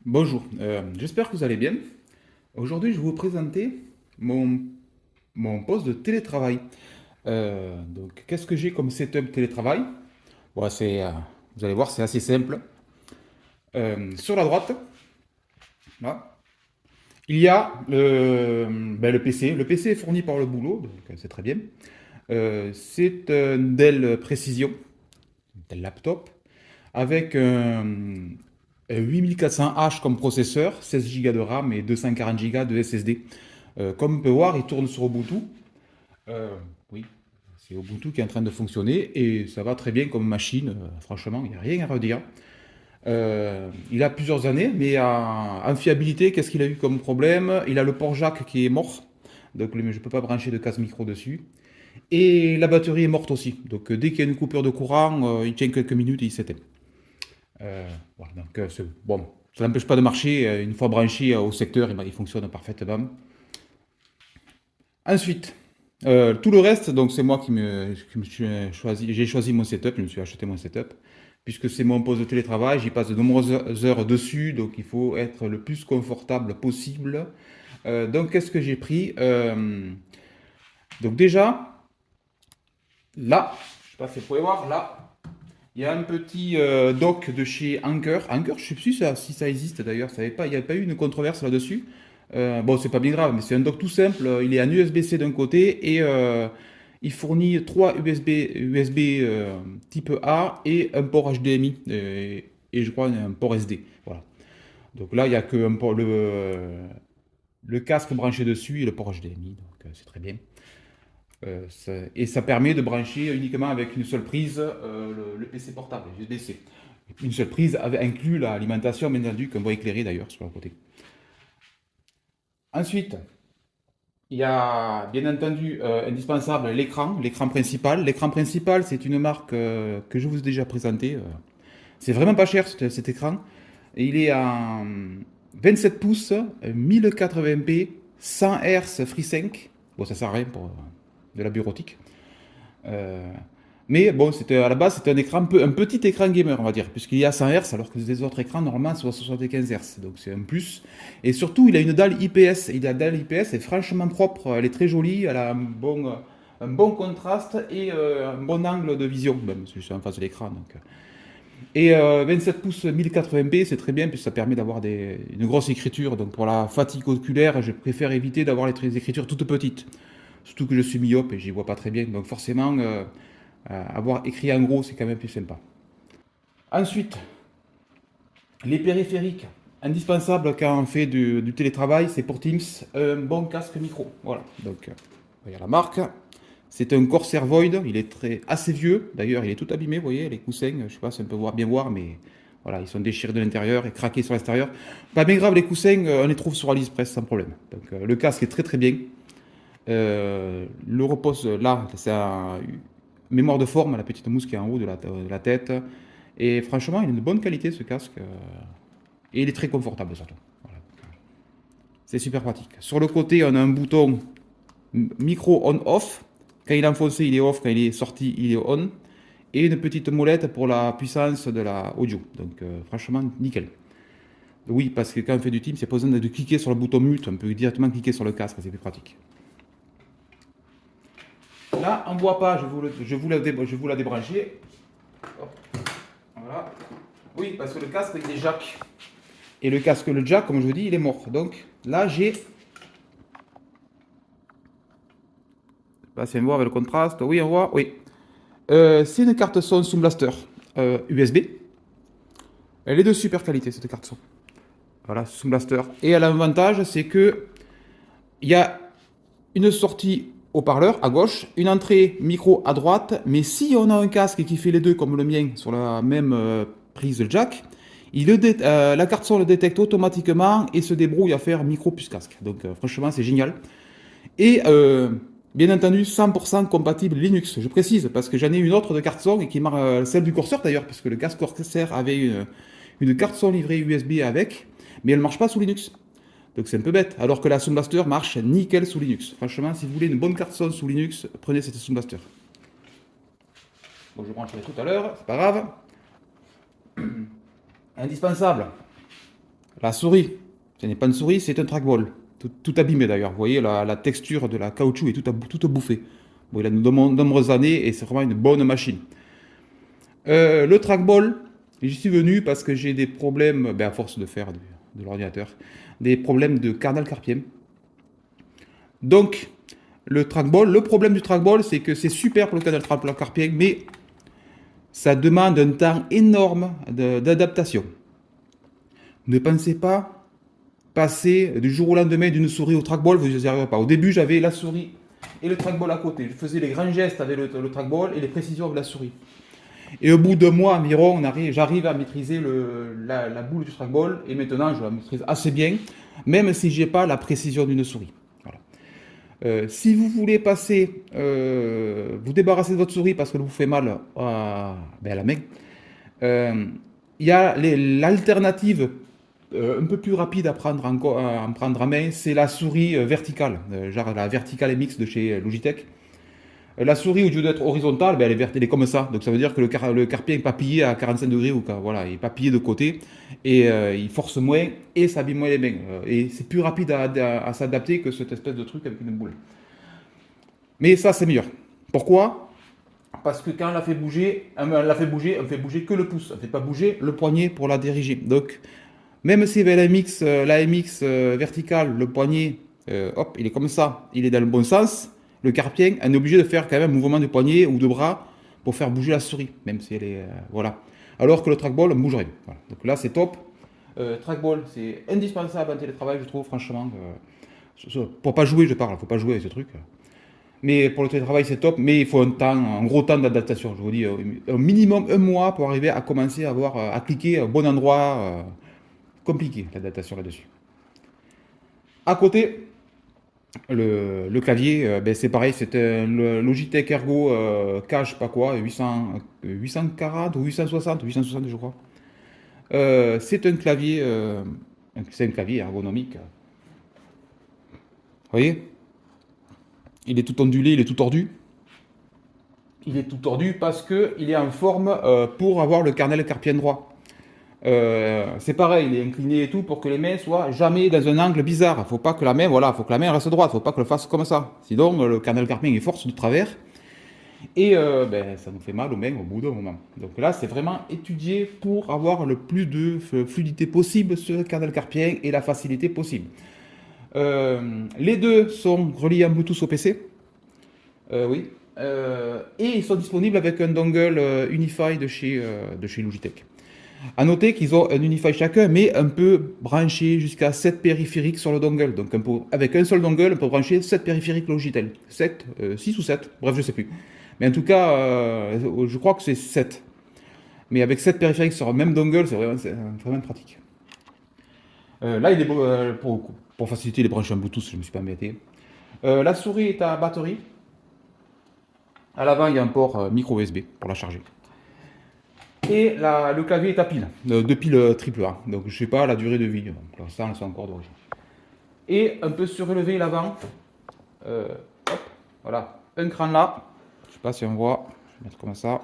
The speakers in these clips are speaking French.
Bonjour, j'espère que vous allez bien. Aujourd'hui, je vais vous présenter mon, mon poste de télétravail. Donc, qu'est-ce que j'ai comme setup télétravail? Bon, vous allez voir, c'est assez simple. Sur la droite, là, il y a le PC. Le PC est fourni par le boulot, donc c'est très bien. C'est un Dell Precision, un Dell laptop, avec un 8400H comme processeur, 16 Go de RAM et 240 Go de SSD. Comme on peut voir, il tourne sur Ubuntu. Oui, c'est Ubuntu qui est en train de fonctionner et ça va très bien comme machine. Franchement, il n'y a rien à redire. Il a plusieurs années, mais en fiabilité, qu'est-ce qu'il a eu comme problème? Il a le port jack qui est mort, donc je ne peux pas brancher de casque micro dessus. Et la batterie est morte aussi. Donc dès qu'il y a une coupure de courant, il tient quelques minutes et il s'éteint. Voilà, donc, bon, ça n'empêche pas de marcher. Une fois branché au secteur, il fonctionne parfaitement. Ensuite, tout le reste, donc c'est moi qui me suis choisi, j'ai choisi mon setup, je me suis acheté mon setup, puisque c'est mon poste de télétravail, j'y passe de nombreuses heures dessus, donc il faut être le plus confortable possible. Donc qu'est-ce que j'ai pris? Donc déjà, là, je sais pas si vous pouvez voir, là, il y a un petit dock de chez Anker. Anker, je ne sais plus si ça existe d'ailleurs, il n'y a pas eu une controverse là-dessus. Bon, c'est pas bien grave, mais c'est un dock tout simple. Il est en USB-C d'un côté et il fournit trois USB type A et un port HDMI et je crois un port SD. Voilà. Donc là, il n'y a que le casque branché dessus et le port HDMI, donc c'est très bien. Et ça permet de brancher uniquement avec une seule prise le PC portable, USB-C. Une seule prise inclut l'alimentation, bien entendu, qu'on voit éclairer d'ailleurs sur le côté. Ensuite, il y a bien entendu indispensable l'écran principal. L'écran principal, c'est une marque que je vous ai déjà présentée. C'est vraiment pas cher cet écran. Et il est en 27 pouces, 1080p, 100 Hz FreeSync. Bon, ça sert à rien pour de la bureautique. Euh, mais bon, à la base, c'était un petit écran gamer, on va dire, puisqu'il y a 100 Hz, alors que les autres écrans, normalement, sont à 75 Hz. Donc c'est un plus. Et surtout, il a une dalle IPS. La dalle IPS est franchement propre, elle est très jolie, elle a un bon contraste et un bon angle de vision, même si je suis en face de l'écran. Et 27 pouces 1080p, c'est très bien, puisque ça permet d'avoir une grosse écriture. Donc pour la fatigue oculaire, je préfère éviter d'avoir les écritures toutes petites. Surtout que je suis myope et j'y vois pas très bien. Donc forcément, avoir écrit en gros, c'est quand même plus sympa. Ensuite, les périphériques. Indispensable quand on fait du télétravail, c'est pour Teams, un bon casque micro. Voilà. Donc, il y a la marque. C'est un Corsair Void. Il est assez vieux. D'ailleurs, il est tout abîmé. Vous voyez, les coussins, je ne sais pas si on peut bien voir, mais voilà, ils sont déchirés de l'intérieur et craqués sur l'extérieur. Pas bien grave, les coussins, on les trouve sur AliExpress sans problème. Donc, le casque est très très bien. Le repose là, c'est un mémoire de forme, la petite mousse qui est en haut de la tête. Et franchement, il est de bonne qualité ce casque. Et il est très confortable surtout. Voilà. C'est super pratique. Sur le côté, on a un bouton micro on-off. Quand il est enfoncé, il est off. Quand il est sorti, il est on. Et une petite molette pour la puissance de la audio. Donc franchement, nickel. Oui, parce que quand on fait du team, c'est pas besoin de cliquer sur le bouton mute. On peut directement cliquer sur le casque, c'est plus pratique. Là, on ne voit pas, je vous la débrancher. Hop, voilà. Oui, parce que le casque, il est jack. Et le casque, le jack, comme je vous dis, il est mort. Donc là, j'ai. Je sais pas si on voit avec le contraste. Oui, on voit. Oui. C'est une carte son Sound Blaster USB. Elle est de super qualité, cette carte son. Voilà, Sound Blaster. Et elle a un avantage, c'est que il y a une sortie haut-parleur à gauche, une entrée micro à droite, mais si on a un casque qui fait les deux comme le mien sur la même prise de jack, la carte son le détecte automatiquement et se débrouille à faire micro plus casque. Donc franchement c'est génial. Et bien entendu 100% compatible Linux, je précise, parce que j'en ai une autre de carte son et qui marque celle du Corsair d'ailleurs, parce que le casque Corsair avait une carte son livrée USB avec, mais elle ne marche pas sous Linux. Donc c'est un peu bête. Alors que la Sound Blaster marche nickel sous Linux. Franchement, si vous voulez une bonne carte son sous Linux, prenez cette Sound Blaster. Bon, je brancherai tout à l'heure, c'est pas grave. Indispensable. La souris, ce n'est pas une souris, c'est un trackball. Tout abîmé d'ailleurs. Vous voyez, la texture de la caoutchouc est toute bouffée. Bon, il a de nombreuses années et c'est vraiment une bonne machine. Le trackball, j'y suis venu parce que j'ai des problèmes, ben, à force de faire de l'ordinateur, des problèmes de carnal carpien. Donc, le problème du trackball, c'est que c'est super pour le canal carpien, mais ça demande un temps énorme d'adaptation. Ne pensez pas passer du jour au lendemain d'une souris au trackball, vous n'y arriverez pas. Au début, j'avais la souris et le trackball à côté. Je faisais les grands gestes avec le trackball et les précisions avec la souris. Et au bout de mois environ, j'arrive à maîtriser la boule du trackball et maintenant je la maîtrise assez bien, même si je n'ai pas la précision d'une souris. Voilà. Si vous voulez vous débarrasser de votre souris parce qu'elle vous fait mal à la main, il y a l'alternative un peu plus rapide à prendre en main, c'est la souris verticale, genre la Vertical MX de chez Logitech. La souris, au lieu d'être horizontale, ben, elle est comme ça. Donc ça veut dire que le carpien est papillé à 45 degrés, voilà, il est papillé de côté, et il force moins, et ça abîme moins les mains. Et c'est plus rapide à s'adapter que cette espèce de truc avec une boule. Mais ça, c'est meilleur. Pourquoi? Parce que quand elle fait bouger que le pouce. Elle ne fait pas bouger le poignet pour la diriger. Donc, même si avec la MX verticale, le poignet, hop, il est comme ça, il est dans le bon sens, le carpien, on est obligé de faire quand même un mouvement de poignet ou de bras pour faire bouger la souris, même si elle est. Voilà. Alors que le trackball, on bouge rien. Voilà. Donc là, c'est top. Trackball, c'est indispensable en télétravail, je trouve, franchement. Pour pas jouer, je parle, faut pas jouer avec ce truc. Mais pour le télétravail, c'est top, mais il faut un gros temps d'adaptation. Je vous dis, au minimum un mois pour arriver à commencer à cliquer au bon endroit. Compliqué l'adaptation là-dessus. À côté, le clavier, ben, c'est pareil, c'est un Logitech Ergo K, je sais pas quoi, 840 ou 860 je crois. C'est un clavier ergonomique. Vous voyez, il est tout ondulé, il est tout tordu. Il est tout tordu parce qu'il est en forme pour avoir le kernel carpien droit. C'est pareil, il est incliné et tout pour que les mains soient jamais dans un angle bizarre. Faut pas que la main, voilà, faut que la main reste droite, faut pas que le fasse comme ça. Sinon, le canal carpien il force de travers et ben, ça nous fait mal aux mains au bout d'un moment. Donc là, c'est vraiment étudié pour avoir le plus de fluidité possible sur le canal carpien et la facilité possible. Les deux sont reliés en Bluetooth au PC. Oui. Et ils sont disponibles avec un dongle Unify de chez Logitech. A noter qu'ils ont un Unify chacun, mais on peut brancher jusqu'à 7 périphériques sur le dongle. Donc avec un seul dongle, on peut brancher 7 périphériques Logitech. 7, 6 ou 7, bref, je sais plus. Mais en tout cas, je crois que c'est 7. Mais avec 7 périphériques sur le même dongle, c'est vraiment pratique. Là, il est pour faciliter les branches en Bluetooth, je ne me suis pas embêté. La souris est à batterie. À l'avant, il y a un port micro USB pour la charger. Et le clavier est à pile, deux piles AAA. Donc je sais pas la durée de vie. Donc, pour l'instant, elles sont encore d'origine. Et on peut surélever l'avant. Hop, voilà, un cran là. Je sais pas si on voit. Je vais mettre comme ça.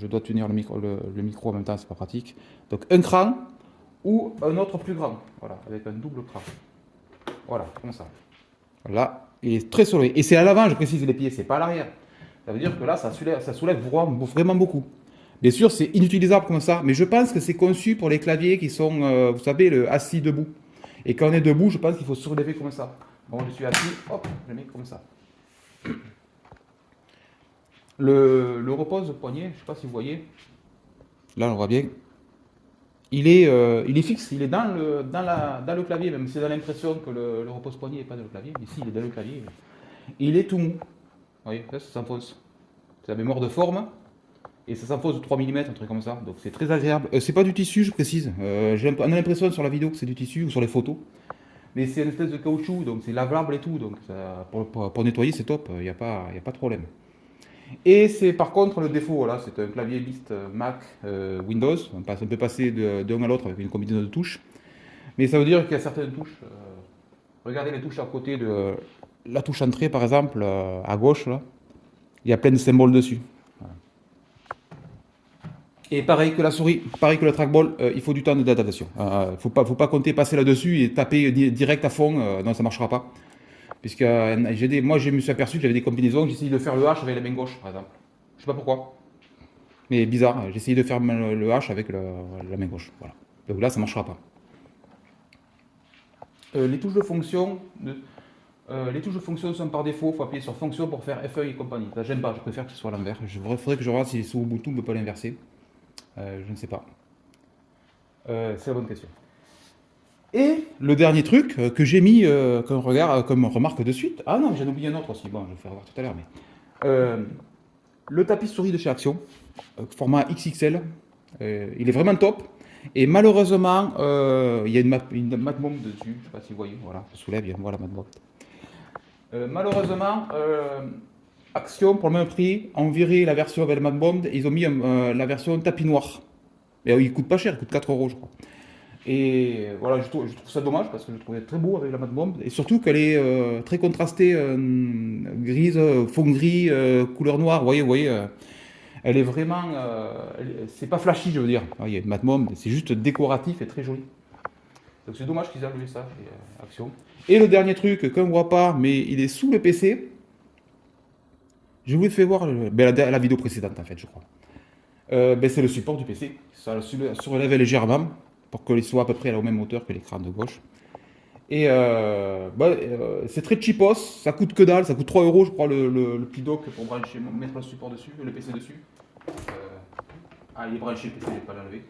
Je dois tenir le micro en même temps, c'est pas pratique. Donc un cran ou un autre plus grand. Voilà, avec un double cran. Voilà, comme ça. Là, il est très soleil. Et c'est à l'avant, je précise les pieds, c'est pas à l'arrière. Ça veut dire que là, ça soulève vraiment beaucoup. Bien sûr, c'est inutilisable comme ça, mais je pense que c'est conçu pour les claviers qui sont, vous savez, le assis debout. Et quand on est debout, je pense qu'il faut soulever comme ça. Bon, je suis assis, hop, je mets comme ça. Le repose poignet, je ne sais pas si vous voyez. Là, on voit bien. Il est fixe, il est dans le clavier, même si on a l'impression que le repose poignet n'est pas dans le clavier. Ici, il est dans le clavier. Il est tout mou. Vous voyez, là, ça s'enfonce. C'est la mémoire de forme. Et ça s'enfonce de 3 mm, un truc comme ça. Donc c'est très agréable. C'est pas du tissu, je précise. On a l'impression sur la vidéo que c'est du tissu ou sur les photos. Mais c'est une espèce de caoutchouc, donc c'est lavable et tout. Donc pour nettoyer, c'est top. Il n'y a pas de problème. Et c'est par contre le défaut, voilà, c'est un clavier liste Mac, Windows. On peut passer d'un à l'autre avec une combinaison de touches. Mais ça veut dire qu'il y a certaines touches. Regardez les touches à côté de la touche entrée, par exemple, à gauche, là. Il y a plein de symboles dessus. Et pareil que la souris, pareil que le trackball, il faut du temps d'adaptation. Faut pas compter passer là-dessus et taper direct à fond, non, ça marchera pas. Puisque moi, je me suis aperçu que j'avais des combinaisons, j'essayais de faire le H avec la main gauche, par exemple. Je sais pas pourquoi, mais bizarre, j'ai essayé de faire le H avec la main gauche. Voilà. Donc là, ça marchera pas. Les touches de fonction, les touches de fonction sont par défaut, il faut appuyer sur fonction pour faire F1 et compagnie. Ça j'aime pas, je préfère que ce soit à l'envers. Il faudrait que je regarde si sous Ubuntu on ne peut pas l'inverser. Je ne sais pas. C'est la bonne question. Et le dernier truc que j'ai mis comme remarque de suite. Ah non, j'en ai oublié un autre aussi. Bon, je vais faire voir tout à l'heure. Mais le tapis souris de chez Action, format XXL, il est vraiment top. Et malheureusement, il y a une mat bombe dessus. Je ne sais pas si vous voyez. Voilà, je soulève, voilà la mat bombe. Malheureusement, Action, pour le même prix, ont viré la version avec la mat bombe. Ils ont mis la version tapis noir. Mais il coûte pas cher, il coûte 4 euros, je crois. Et voilà, je trouve ça dommage parce que je le trouvais très beau avec la mat bombe. Et surtout qu'elle est très contrastée, grise, fond gris, couleur noire. Vous voyez, elle est vraiment. C'est pas flashy, je veux dire. Il y a une mat bombe, c'est juste décoratif et très joli. Donc c'est dommage qu'ils aient enlevé ça chez Action. Et le dernier truc qu'on ne voit pas, mais il est sous le PC. Je vous ai fait voir la vidéo précédente, en fait, je crois. C'est le support du PC. Ça le surélève légèrement pour qu'il soit à peu près à la même hauteur que l'écran de gauche. Et c'est très cheapos, ça coûte que dalle, ça coûte 3 euros, je crois, le petit dock pour brancher, mettre le support dessus, le PC dessus. Euh, il est branché, le PC, je vais pas l'enlever.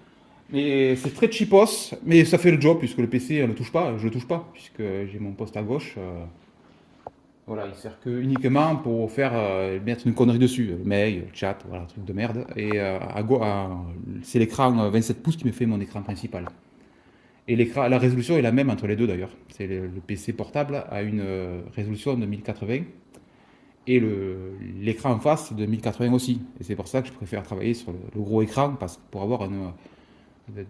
Mais c'est très cheapos, mais ça fait le job puisque le PC, on le touche pas, je le touche pas, puisque j'ai mon poste à gauche. Voilà, il sert que uniquement pour faire mettre une connerie dessus, mail, chat, voilà, truc de merde. Et c'est l'écran 27 pouces qui me fait mon écran principal. Et la résolution est la même entre les deux d'ailleurs. Le PC portable a une résolution de 1080 et l'écran en face de 1080 aussi. Et c'est pour ça que je préfère travailler sur le gros écran pour avoir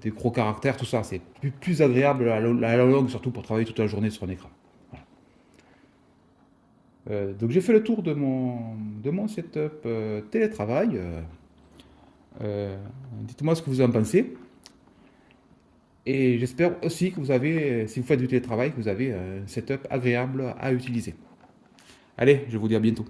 des gros caractères, tout ça. C'est plus agréable à la longue, surtout pour travailler toute la journée sur un écran. Voilà. Donc j'ai fait le tour de mon setup télétravail. Dites-moi ce que vous en pensez. Et j'espère aussi que vous avez, si vous faites du télétravail, que vous avez un setup agréable à utiliser. Allez, je vous dis à bientôt.